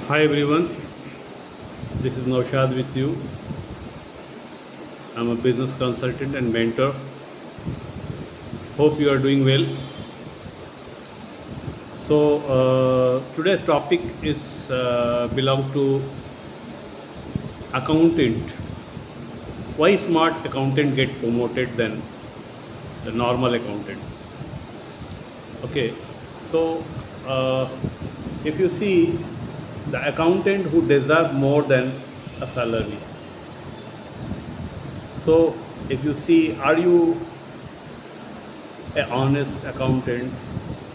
Hi everyone, this is Naushad with you. I'm a business consultant and mentor. Hope you are doing well. Today's topic is belong to accountant. Why smart accountant get promoted than the normal accountant? Okay, so uh, if you see the accountant who deserve more than a salary. So if you see, are you a honest accountant,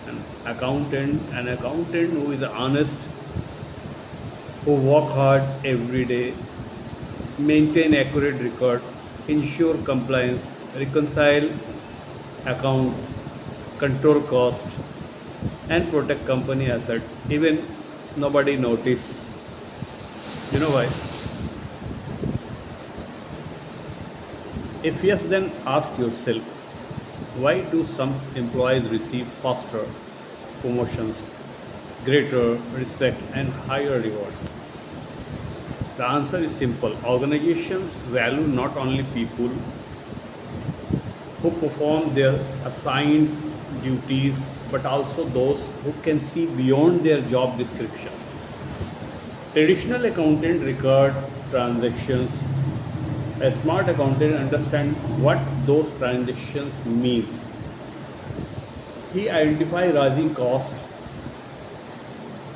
an accountant who is honest, who work hard every day, maintain accurate records, ensure compliance, reconcile accounts, control costs, and protect company asset. Even nobody notice. You know why? If yes, then ask yourself, why do some employees receive faster promotions, greater respect, and higher rewards? The answer is simple. Organizations value not only people who perform their assigned duties, but also those who can see beyond their job description. Traditional accountant record transactions. A smart accountant understands what those transactions means. He identify rising cost.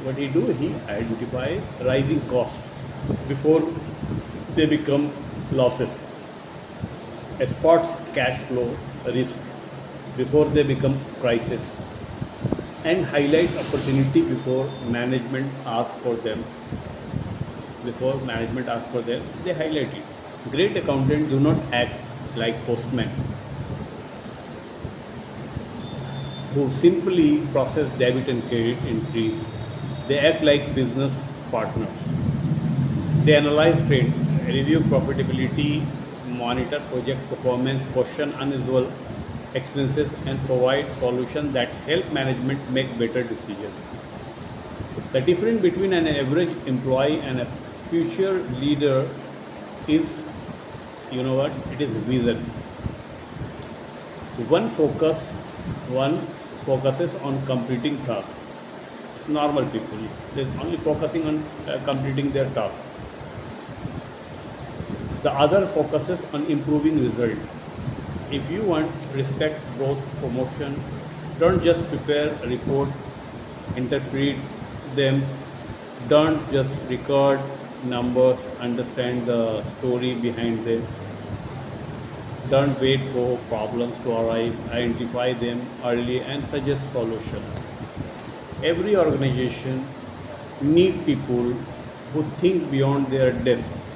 What he do? He identify rising cost before they become losses. Spots cash flow risk before they become crisis, and highlight opportunity before management asks for them, they highlight it. Great accountants do not act like postmen who simply process debit and credit entries. They act like business partners. They analyze trends, review profitability, monitor project performance, question unusual expenses, and provide solutions that help management make better decisions. The difference between an average employee and a future leader is, you know what? It is vision. One focus, one focuses on completing tasks. It's normal people. They're only focusing on completing their task. The other focuses on improving result. If you want respect, growth, promotion, don't just prepare a report, interpret them, don't just record numbers, understand the story behind them, don't wait for problems to arrive, identify them early and suggest solutions. Every organization need people who think beyond their desks.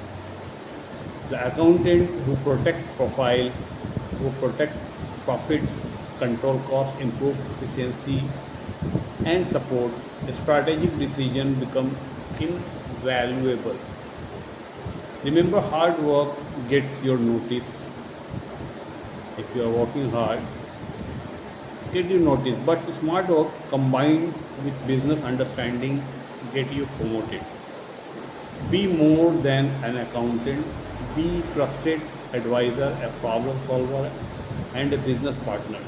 The accountant who protect profiles, who protect profits, control costs, improve efficiency, and support strategic decision become invaluable. Remember, hard work gets your notice. If you are working hard, get you notice. But smart work combined with business understanding get you promoted. Be more than an accountant. Be trusted advisor, a problem solver, and a business partner.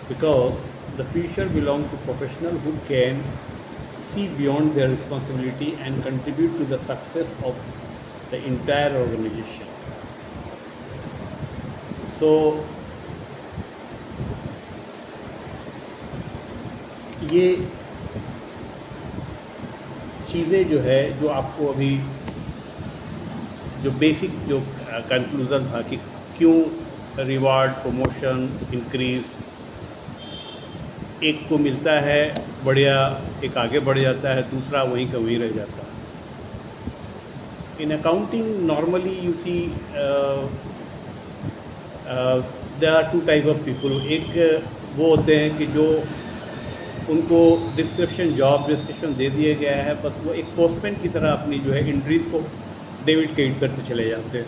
Because the future belongs to professionals who can see beyond their responsibility and contribute to the success of the entire organization. So ये चीज़ें जो है जो आपको अभी जो basic जो conclusion था कि क्यों रिवार्ड प्रमोशन इंक्रीज एक को मिलता है बढ़िया, एक आगे बढ़ जाता है, दूसरा वहीं का वहीं रह जाता है. In accounting normally you see there are two type of people. एक वो होते हैं कि जो उनको जॉब डिस्क्रिप्शन दे दिया गया है, बस वो एक पोस्टमैन की तरह अपनी जो है एंट्रीज़ को डेबिट क्रेडिट करते चले जाते हैं.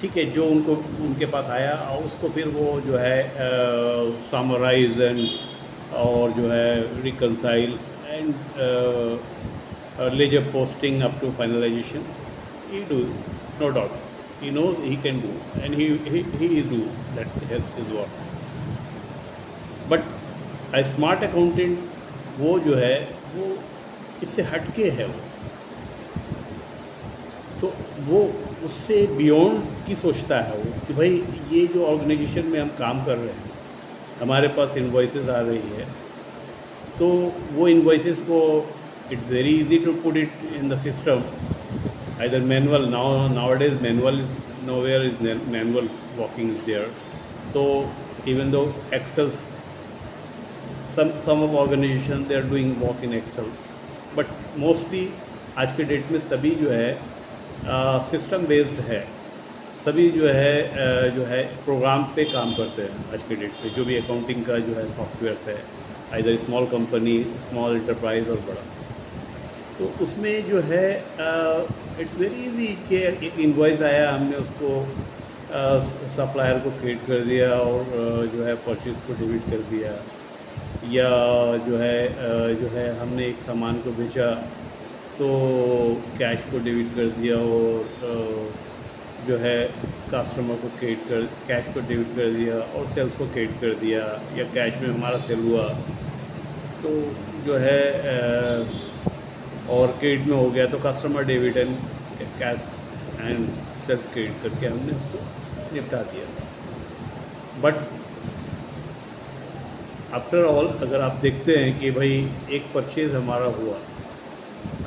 ठीक है, जो उनको उनके पास आया और उसको फिर वो जो है समराइज एंड और जो है reconcile and ledger posting up to finalization. He do, no doubt. He knows he can do, and he is do that his work. But smart accountant वो जो है वो इससे हटके है वो, तो वो उससे बियॉन्ड की सोचता है वो कि भाई ये जो ऑर्गेनाइजेशन में हम काम कर रहे हैं, हमारे पास इन्वॉइसेस आ रही है, तो वो इन्वॉइसेस को it's very easy to put it in the system, either manual, nowadays manual is nowhere is manual working is there. तो even though Excels, some of organization they are doing work in excels, but mostly आज के date में सभी जो है system based है, सभी जो है प्रोग्राम पे काम करते हैं आज के डेट पे. जो भी अकाउंटिंग का जो है सॉफ्टवेयर है, either small company, small enterprise और बड़ा, तो उसमें जो है इट्स वेरी इजी कि एक इन्वॉइस आया, हमने उसको सप्लायर को क्रिएट कर दिया और जो है परचेज को डेबिट कर दिया, या जो है हमने एक सामान को बेचा तो कैश को डेबिट कर दिया और जो है कस्टमर को कैश को डेबिट कर दिया और सेल्स को क्रेडिट कर दिया, या कैश में हमारा सेल हुआ तो जो है और क्रेडिट में हो गया तो customer debit and cash and sales credit करके हमने उसको निपटा दिया. बट आफ्टर ऑल अगर आप देखते हैं कि भाई एक परचेज़ हमारा हुआ,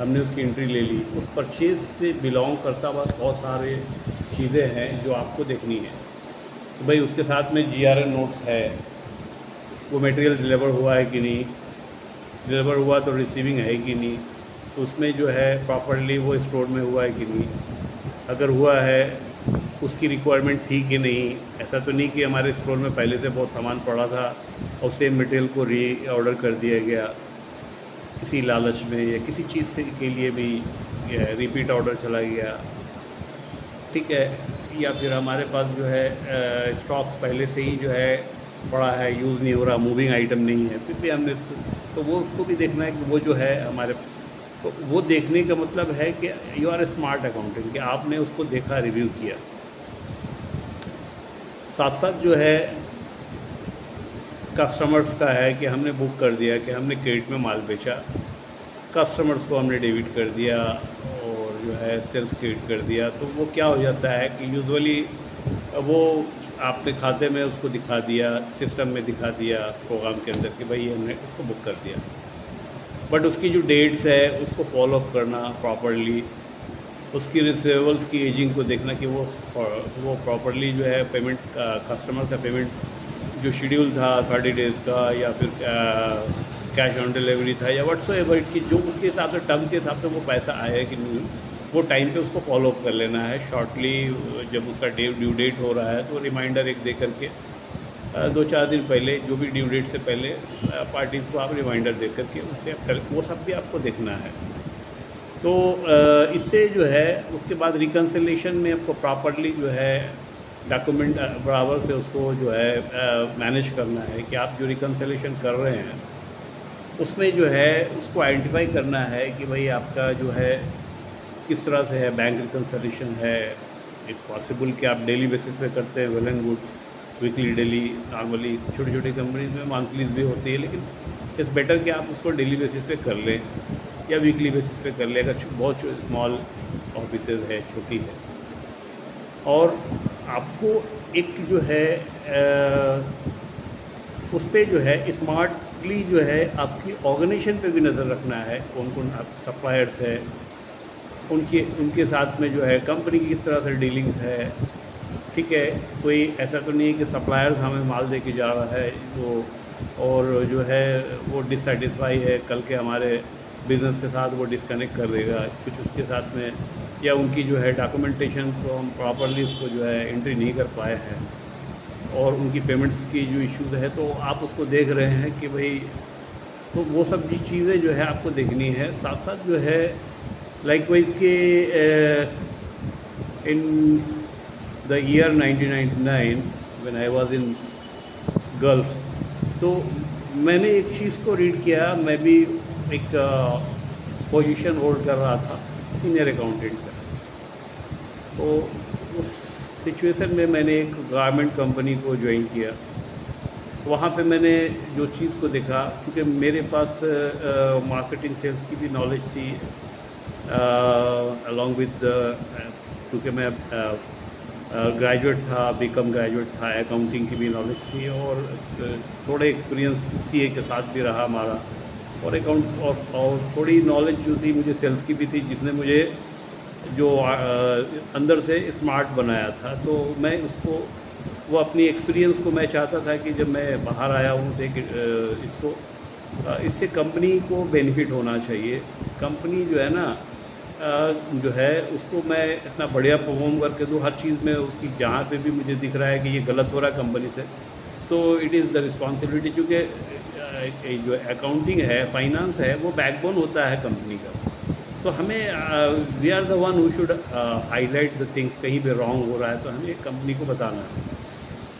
हमने उसकी एंट्री ले ली, उस परचेज़ से बिलोंग करता हुआ बहुत सारे चीज़ें हैं जो आपको देखनी है. तो भाई उसके साथ में GRN नोट्स है, वो मटेरियल डिलीवर हुआ है कि नहीं, डिलीवर हुआ तो रिसीविंग है कि नहीं, तो उसमें जो है प्रॉपरली वो स्टोर में हुआ है कि नहीं, अगर हुआ है उसकी रिक्वायरमेंट थी कि नहीं. ऐसा तो नहीं कि हमारे स्टोर में पहले से बहुत सामान पड़ा था और सेम मटेरियल को री ऑर्डर कर दिया गया किसी लालच में, या किसी चीज़ से के लिए भी रिपीट ऑर्डर चला गया, ठीक है. या फिर हमारे पास जो है स्टॉक्स पहले से ही जो है पड़ा है, यूज़ नहीं हो रहा, मूविंग आइटम नहीं है, फिर भी हमने तो वो उसको भी देखना है कि वो जो है हमारे, तो वो देखने का मतलब है कि you are a smart accountant, कि आपने उसको देखा, रिव्यू किया. साथ साथ जो है कस्टमर्स का है कि हमने बुक कर दिया कि हमने क्रेडिट में माल बेचा, कस्टमर्स को हमने डेबिट कर दिया और जो है सेल्स क्रेडिट कर दिया. तो वो क्या हो जाता है कि यूजुअली वो आपने खाते में उसको दिखा दिया, सिस्टम में दिखा दिया प्रोग्राम के अंदर कि भाई हमने उसको बुक कर दिया, बट उसकी जो डेट्स है उसको फॉलो अप करना प्रॉपरली, उसकी रिसीवेबल्स की एजिंग को देखना कि वो प्रॉपरली जो है पेमेंट, कस्टमर का पेमेंट जो शेड्यूल था 30 डेज़ का, या फिर कैश ऑन डिलीवरी था, या व्हाट्सएवर की जो उसके हिसाब से टर्म के हिसाब से वो पैसा आया कि नहीं, वो टाइम पे उसको फॉलो अप कर लेना है. शॉर्टली जब उसका ड्यू डेट हो रहा है तो रिमाइंडर एक दे करके 2-4 दिन पहले, जो भी ड्यू डेट से पहले पार्टीज़ को आप रिमाइंडर दे करके उससे वो सब भी आपको देखना है. तो इससे जो है उसके बाद रिकन्सिलेशन में आपको प्रॉपरली जो है डॉक्यूमेंट बराबर से उसको जो है मैनेज करना है कि आप जो रिकन्सिलेशन कर रहे हैं उसमें जो है उसको आइडेंटिफाई करना है कि भाई आपका जो है किस तरह से है. बैंक रिकन्सिलेशन है, एक पॉसिबल कि आप डेली बेसिस पे करते हैं, well and good, weekly, daily, normally छोटी छोटी कंपनीज में मंथलीज भी होती है, लेकिन इट्स बेटर कि आप उसको डेली बेसिस पे कर लें या वीकली बेसिस पे कर लें अगर बहुत स्मॉल ऑफिसेज है, छोटी है. और आपको एक जो है उस पर जो है स्मार्टली जो है आपकी ऑर्गेनाइजेशन पे भी नज़र रखना है, कौन कौन आप सप्लायर्स है, उनके साथ में जो है कंपनी की किस तरह से डीलिंग्स है, ठीक है. कोई ऐसा तो नहीं है कि सप्लायर्स हमें माल दे के जा रहा है वो और जो है वो डिससेटिस्फाई है, कल के हमारे बिज़नेस के साथ वो डिस्कनेक्ट कर देगा कुछ उसके साथ में, या उनकी जो है डॉक्यूमेंटेशन को हम प्रॉपरली उसको जो है एंट्री नहीं कर पाए हैं और उनकी पेमेंट्स की जो इश्यूज़ है तो आप उसको देख रहे हैं कि भाई, तो वो सब जी चीज़ें जो है आपको देखनी है. साथ साथ जो है लाइकवाइज के in the year 1999 when I was in gulf, तो मैंने एक चीज़ को रीड किया. मैं भी एक पोजीशन होल्ड कर रहा था सीनियर अकाउंटेंट का। तो उस सिचुएशन में मैंने एक गारमेंट कंपनी को ज्वाइन किया। वहाँ पे मैंने जो चीज़ को देखा, क्योंकि मेरे पास मार्केटिंग सेल्स की भी नॉलेज थी, अलॉन्ग विद, चूँकि मैं ग्रेजुएट था, बीकॉम ग्रेजुएट था, अकाउंटिंग की भी नॉलेज थी, और थोड़े एक्सपीरियंस सीए के साथ भी रहा हमारा, और अकाउंट और थोड़ी नॉलेज जो थी मुझे सेल्स की भी थी, जिसने मुझे जो अंदर से स्मार्ट बनाया था। तो मैं उसको, वो अपनी एक्सपीरियंस को मैं चाहता था कि जब मैं बाहर आया हूँ तो इसको इससे कंपनी को बेनिफिट होना चाहिए। कंपनी जो है ना, जो है उसको मैं इतना बढ़िया परफॉर्म करके दूँ हर चीज़ में उसकी, जहाँ पे भी मुझे दिख रहा है कि ये गलत हो रहा है कंपनी से, तो इट इज़ द रिस्पॉन्सिबिलिटी, क्योंकि जो अकाउंटिंग है, फाइनेंस है, वो बैकबोन होता है कंपनी का। तो हमें we are the one who should highlight the things, कहीं पे रॉन्ग हो रहा है तो हमें कंपनी को बताना है।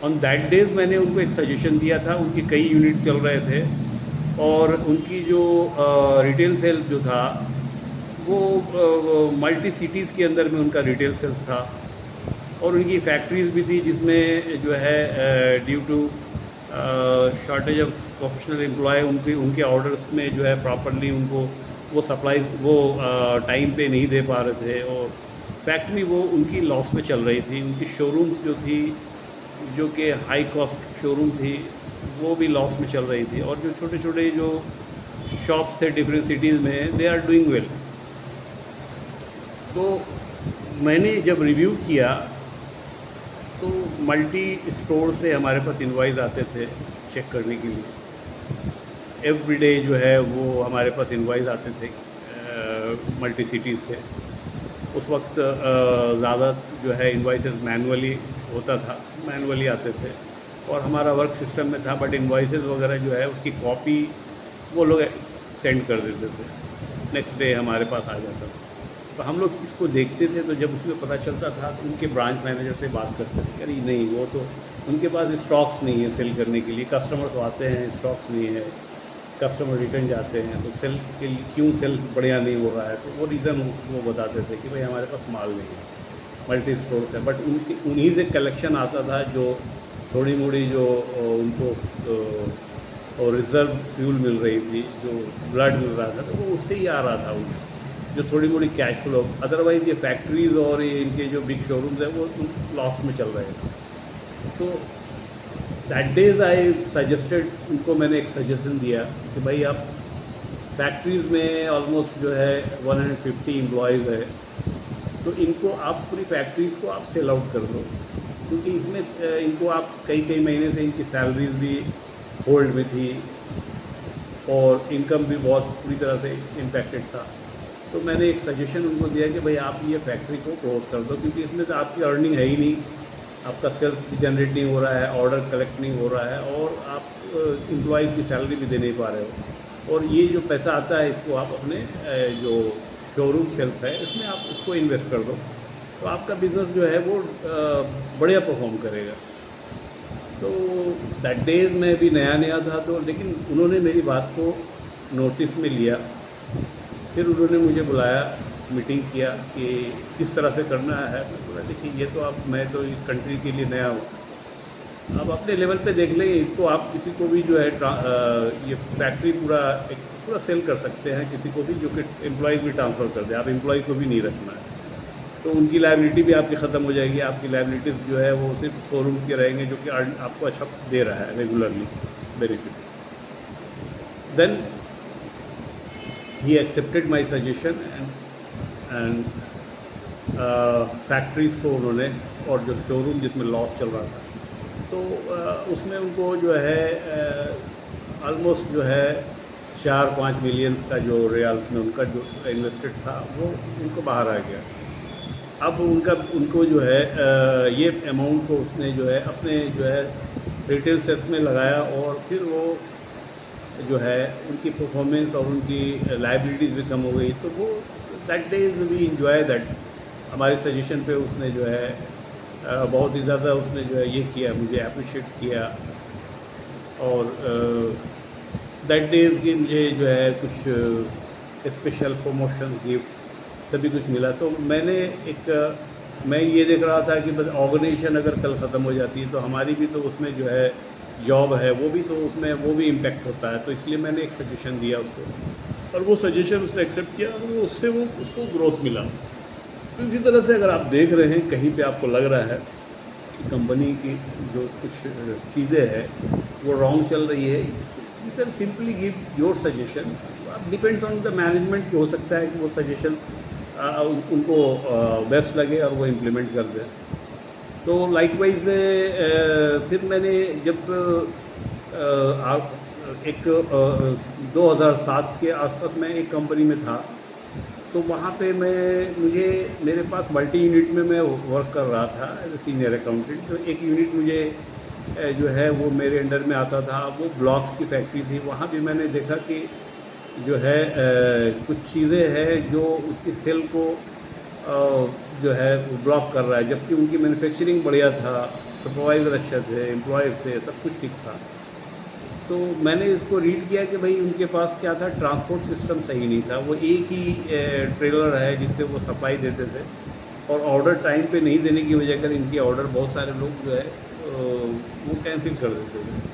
ऑन दैट डेज मैंने उनको एक सजेशन दिया था, उनकी कई यूनिट चल रहे थे, और उनकी जो रिटेल सेल्स जो था वो मल्टी सिटीज़ के अंदर में उनका रिटेल सेल्स था, और उनकी फैक्ट्रीज़ भी थी, जिसमें जो है due to shortage of professional employ, उनके ऑर्डर्स में जो है प्रॉपरली उनको वो सप्लाई वो टाइम पे नहीं दे पा रहे थे, और फैक्ट्री वो उनकी लॉस में चल रही थी। उनकी शोरूम्स जो थी, जो कि हाई कॉस्ट शोरूम थी, वो भी लॉस में चल रही थी, और जो छोटे छोटे जो शॉप्स थे डिफरेंट सिटीज़ में, दे आर डूइंग वेल। तो मैंने जब रिव्यू किया तो मल्टी स्टोर से हमारे पास इनवॉइस आते थे चेक करने के लिए। एवरीडे जो है वो हमारे पास इनवॉइस आते थे मल्टी सिटीज़ से। उस वक्त ज़्यादा जो है इनवॉइसेस मैनुअली होता था, मैनुअली आते थे, और हमारा वर्क सिस्टम में था, बट इनवॉइसेस वगैरह जो है उसकी कॉपी वो लोग सेंड कर देते थे, नेक्स्ट डे हमारे पास आ जाता था। तो हम लोग इसको देखते थे, तो जब उसमें पता चलता था तो उनके ब्रांच मैनेजर से बात करते थे, अरे नहीं, वो तो उनके पास स्टॉक्स नहीं है सेल करने के लिए, कस्टमर तो आते हैं, स्टॉक्स नहीं है, कस्टमर रिटर्न जाते हैं, तो सेल के लिए क्यों सेल बढ़िया नहीं हो रहा है। तो वो रीज़न वो बताते थे कि भाई हमारे पास माल नहीं है, मल्टी स्टोर्स है, बट उन्हीं से कलेक्शन आता था, जो थोड़ी मोड़ी जो उनको और रिज़र्व फ्यूल मिल रही थी, जो ब्लड मिल रहा था, तो वो उससे ही आ रहा था उन्हें, जो थोड़ी मोड़ी कैश फ्लो। अदरवाइज़ ये फैक्ट्रीज़ और ये इनके जो बिग शोरूम्स हैं वो लॉस में चल रहे हैं। तो दैट डेज आई सजेस्टेड, उनको मैंने एक सजेशन दिया कि भाई आप फैक्ट्रीज़ में ऑलमोस्ट जो है 150 एम्प्लॉयज़ है, तो इनको आप पूरी फैक्ट्रीज़ को आप सेल आउट कर दो, क्योंकि इसमें इनको आप कई कई महीने से इनकी सैलरीज भी होल्ड में थी, और इनकम भी बहुत पूरी तरह से इम्पैक्टेड था। तो मैंने एक सजेशन उनको दिया कि भाई आप ये फैक्ट्री को क्लोज कर दो, क्योंकि इसमें तो आपकी अर्निंग है ही नहीं, आपका सेल्स भी जनरेट नहीं हो रहा है, ऑर्डर कलेक्ट नहीं हो रहा है, और आप एम्प्लॉयज़ की सैलरी भी दे नहीं पा रहे हो, और ये जो पैसा आता है इसको आप अपने जो शोरूम सेल्स है इसमें आप उसको इन्वेस्ट कर दो, तो आपका बिज़नेस जो है वो बढ़िया परफॉर्म करेगा। तो दैट डेज में भी नया नया था, तो लेकिन उन्होंने मेरी बात को नोटिस में लिया। फिर उन्होंने मुझे बुलाया, मीटिंग किया कि किस तरह से करना है। मैं बोला देखिए, ये तो मैं तो इस कंट्री के लिए नया हूँ, आप अपने लेवल पे देख लेंगे, इसको आप किसी को भी जो है ये फैक्ट्री पूरा सेल कर सकते हैं, किसी को भी, जो कि एम्प्लॉयज़ भी ट्रांसफ़र कर दे, आप एम्प्लॉय को भी नहीं रखना है, तो उनकी लायबिलिटी भी आपकी ख़त्म हो जाएगी। आपकी लायबिलिटीज़ जो है वो सिर्फ शोरूम्स के रहेंगे, जो कि आपको अच्छा दे रहा है regularly benefit. Then he accepted my suggestion, and factories को उन्होंने, और जो शोरूम जिसमें लॉस चल रहा था, तो उसमें उनको जो है ऑलमोस्ट जो है 4-5 मिलियंस का जो रियाल्स में उनका जो इन्वेस्टेड था वो उनको बाहर आ गया। अब उनको जो है ये अमाउंट को उसने जो है अपने जो है रिटेल सेल्स में लगाया, और फिर वो जो है उनकी परफॉर्मेंस और उनकी लायबिलिटीज़ भी कम हो गई। तो वो that days we enjoy that, हमारे सजेशन पे उसने जो है बहुत ही ज़्यादा उसने जो है ये किया, मुझे अप्रिशिएट किया, और दैट डेज़ की मुझे जो है कुछ स्पेशल प्रमोशन, गिफ्ट सभी कुछ मिला। तो मैंने मैं ये देख रहा था कि बस ऑर्गेनाइजेशन अगर कल ख़त्म हो जाती है तो हमारी भी तो उसमें जो है जॉब है वो भी तो उसमें वो भी इम्पेक्ट होता है। तो इसलिए मैंने एक सजेशन दिया उसको और वो सजेशन उसने एक्सेप्ट किया और वो उससे वो उसको ग्रोथ मिला। तो इसी तरह से अगर आप देख रहे हैं कहीं पे आपको लग रहा है कि कंपनी की जो कुछ चीज़ें हैं वो रॉन्ग चल रही है, you can simply give your suggestion. अब डिपेंड्स ऑन द मैनेजमेंट कि हो सकता है कि वो सजेशन उनको बेस्ट लगे और वो इम्प्लीमेंट कर दें। तो लाइकवाइज फिर मैंने जब आप एक 2007 के आसपास मैं एक कंपनी में था। तो वहाँ पे मेरे पास मल्टी यूनिट में मैं वर्क कर रहा था एज ए सीनियर अकाउंटेंट। तो एक यूनिट मुझे जो है वो मेरे अंडर में आता था, वो ब्लॉक्स की फैक्ट्री थी। वहाँ भी मैंने देखा कि जो है कुछ चीज़ें हैं जो उसकी सेल को जो है वो ब्लॉक कर रहा है, जबकि उनकी मैन्युफैक्चरिंग बढ़िया था, सुपरवाइज़र अच्छे थे, एम्प्लॉयज़ थे, सब कुछ ठीक था। तो मैंने इसको रीड किया कि भाई उनके पास क्या था, ट्रांसपोर्ट सिस्टम सही नहीं था। वो एक ही ट्रेलर है जिससे वो सप्लाई देते थे और ऑर्डर टाइम पे नहीं देने की वजह कर इनके ऑर्डर बहुत सारे लोग जो है वो कैंसिल कर देते थे।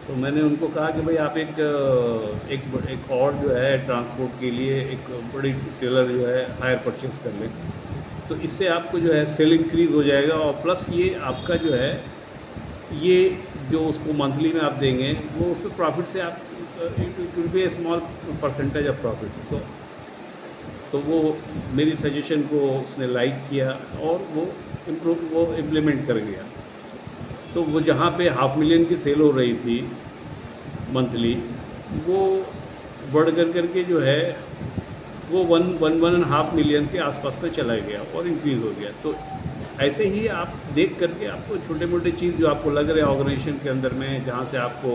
तो मैंने उनको कहा कि भाई आप एक और जो है ट्रांसपोर्ट के लिए एक बड़ी ट्रेलर जो है हायर परचेज कर लें। तो इससे आपको जो है सेल इंक्रीज़ हो जाएगा और प्लस ये आपका जो है ये जो उसको मंथली में आप देंगे वो उससे प्रॉफिट से आप it will be A small percentage of profit. तो वो मेरी सजेशन को उसने लाइक किया और वो इम्प्लीमेंट कर गया। तो वो जहाँ पे 500,000 की सेल हो रही थी मंथली, वो बढ़ करके जो है वो 1.5 मिलियन के आसपास में चला गया और इंक्रीज़ हो गया। तो ऐसे ही आप देख करके आपको छोटे मोटे चीज़ जो आपको लग रहे हैं ऑर्गेनाइजेशन के अंदर में, जहाँ से आपको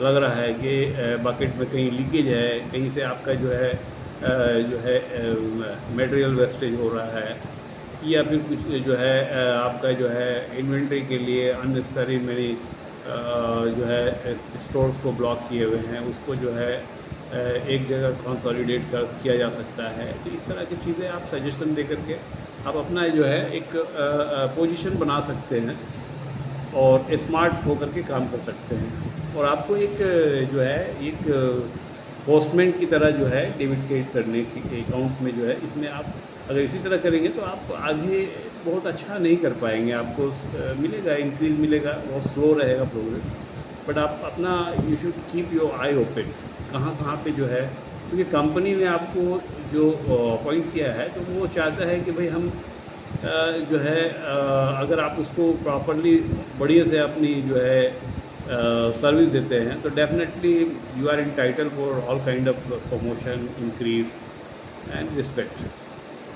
लग रहा है कि बकेट में कहीं लीकेज है, कहीं से आपका जो है मटेरियल वेस्टेज हो रहा है, या फिर कुछ जो है आपका जो है इन्वेंट्री के लिए अननेसेसरी मेरी जो है स्टोर्स को ब्लॉक किए हुए हैं, उसको जो है एक जगह कंसोलिडेट किया जा सकता है। तो इस तरह की चीज़ें आप सजेशन दे करके आप अपना जो है एक पोजीशन बना सकते हैं और स्मार्ट होकर के काम कर सकते हैं। और आपको एक जो है एक पोस्टमैन की तरह जो है डेबिट क्रेडिट करने की अकाउंट्स में जो है, इसमें आप अगर इसी तरह करेंगे तो आप आगे बहुत अच्छा नहीं कर पाएंगे। आपको मिलेगा इंक्रीज़ मिलेगा, बहुत स्लो रहेगा प्रोग्रेस, बट आप अपना you should keep your I open कहाँ कहाँ पे जो है, क्योंकि कंपनी ने आपको जो अपॉइंट किया है तो वो चाहता है कि भाई हम जो है अगर आप उसको प्रॉपरली बढ़िया से अपनी जो है सर्विस देते हैं तो definitely you are entitle for all kind of promotion, increase and respect.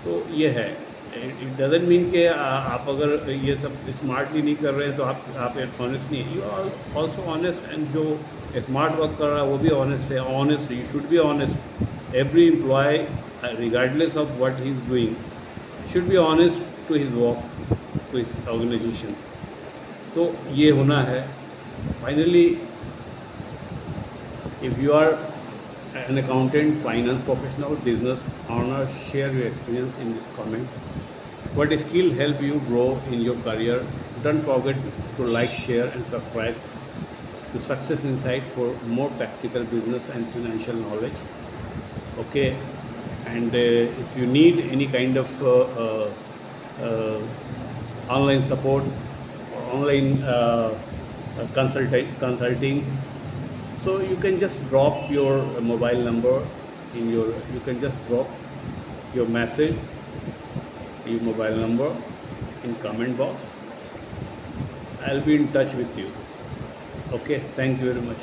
तो ये है, इट डजेंट मीन कि आप अगर ये सब स्मार्टली नहीं कर रहे हैं तो आप ऑनेस्ट नहीं है। You are also honest, and जो स्मार्ट वर्क कर रहा है वो भी ऑनेस्ट है। Honest, you should be honest. Every employ regardless of what he is doing should be honest to his work, to his organization। तो ये होना है। Finally, if you are an accountant, finance professional, business owner, share your experience in this comment. What skill help you grow in your career? Don't forget to like, share and subscribe to Success Insight for more practical business and financial knowledge. Okay, and if you need any kind of online support or online consulting, so you can just drop your mobile number you can just drop your message, your mobile number in comment box. I'll be in touch with you. Okay, thank you very much.